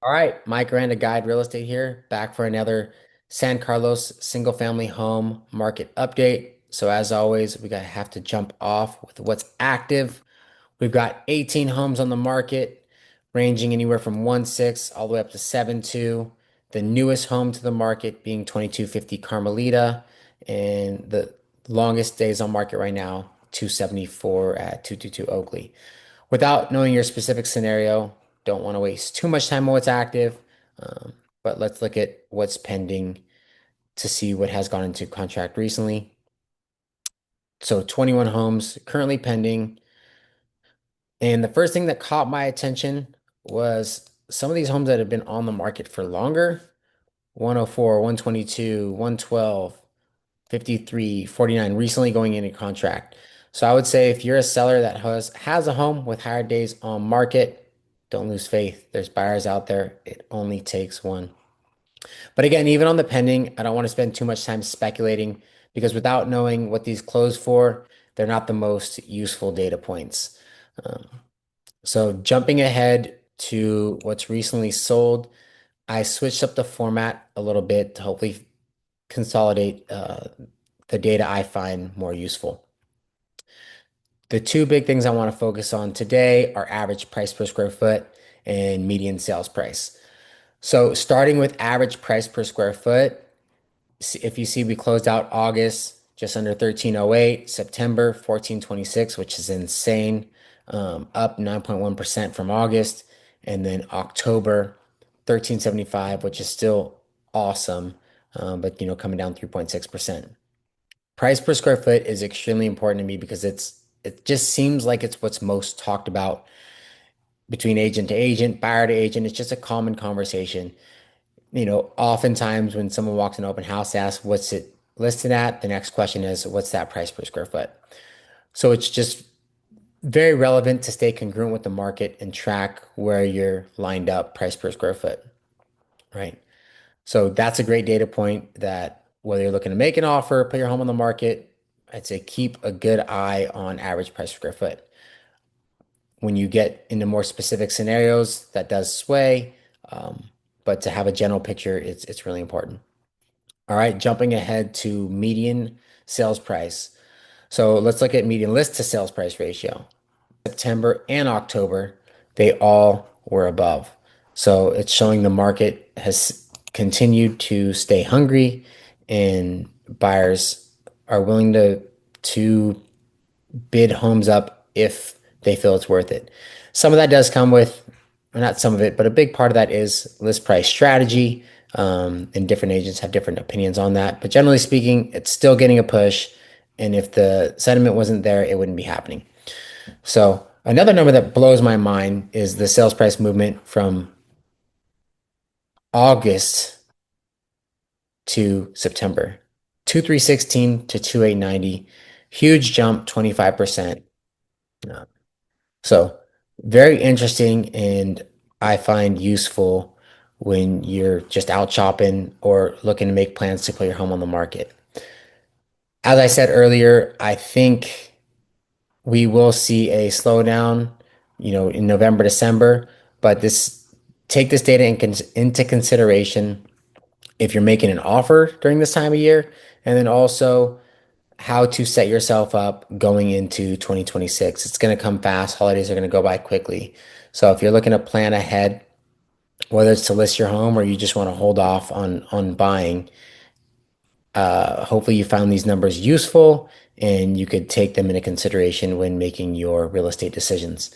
All right, Mike Randa Guide Real Estate here, back for another San Carlos single family home market update. So as always, we gotta have to jump off with what's active. We've got 18 homes on the market, ranging anywhere from 1.6 all the way up to 7.2. The newest home to the market being 2250 Carmelita, and the longest days on market right now, 274 at 222 Oakley. Without knowing your specific scenario, don't want to waste too much time on what's active, um, but let's look at what's pending to see what has gone into contract recently. So 21 homes currently pending. And the first thing that caught my attention was some of these homes that have been on the market for longer, 104, 122, 112, 53, 49, recently going into contract. So I would say if you're a seller that has a home with higher days on market, don't lose faith. There's buyers out there. It only takes one. But again, even on the pending, I don't want to spend too much time speculating because without knowing what these close for, they're not the most useful data points. Um, so jumping ahead to what's recently sold, I switched up the format a little bit to hopefully consolidate the data I find more useful. The two big things I want to focus on today are average price per square foot and median sales price. So starting with average price per square foot, if you see we closed out August just under 1308, September 1426, which is insane, up 9.1% from August, and then October 1375, which is still awesome, but coming down 3.6%. Price per square foot is extremely important to me because it just seems like it's what's most talked about between agent to agent, buyer to agent. It's just a common conversation. Oftentimes when someone walks in an open house, they ask, what's it listed at? The next question is, what's that price per square foot? So it's just very relevant to stay congruent with the market and track where you're lined up price per square foot, right? So that's a great data point that whether you're looking to make an offer, put your home on the market, I'd say keep a good eye on average price per square foot. When you get into more specific scenarios, that does sway, um, but to have a general picture, it's really important. All right, jumping ahead to median sales price. So let's look at median list to sales price ratio. September and October, they all were above. So it's showing the market has continued to stay hungry and buyers are willing to bid homes up if they feel it's worth it. Some of that does come with, or not some of it, but a big part of that is list price strategy. And different agents have different opinions on that. But generally speaking, it's still getting a push. And if the sentiment wasn't there, it wouldn't be happening. So another number that blows my mind is the sales price movement from August to September. 2316 to 2890. Huge jump, 25%. So very interesting and I find useful when you're just out shopping or looking to make plans to put your home on the market. As I said earlier, I think we will see a slowdown, in November, December, but take this data into consideration if you're making an offer during this time of year, and then also how to set yourself up going into 2026. It's going to come fast. Holidays are going to go by quickly. So if you're looking to plan ahead, whether it's to list your home or you just want to hold off on buying, hopefully you found these numbers useful and you could take them into consideration when making your real estate decisions.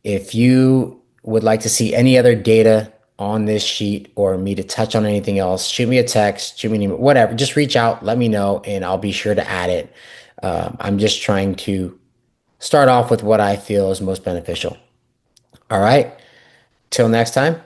If you would like to see any other data on this sheet or me to touch on anything else, shoot me a text, shoot me an email, whatever. Just reach out, let me know, and I'll be sure to add it. I'm just trying to start off with what I feel is most beneficial. All right. Till next time.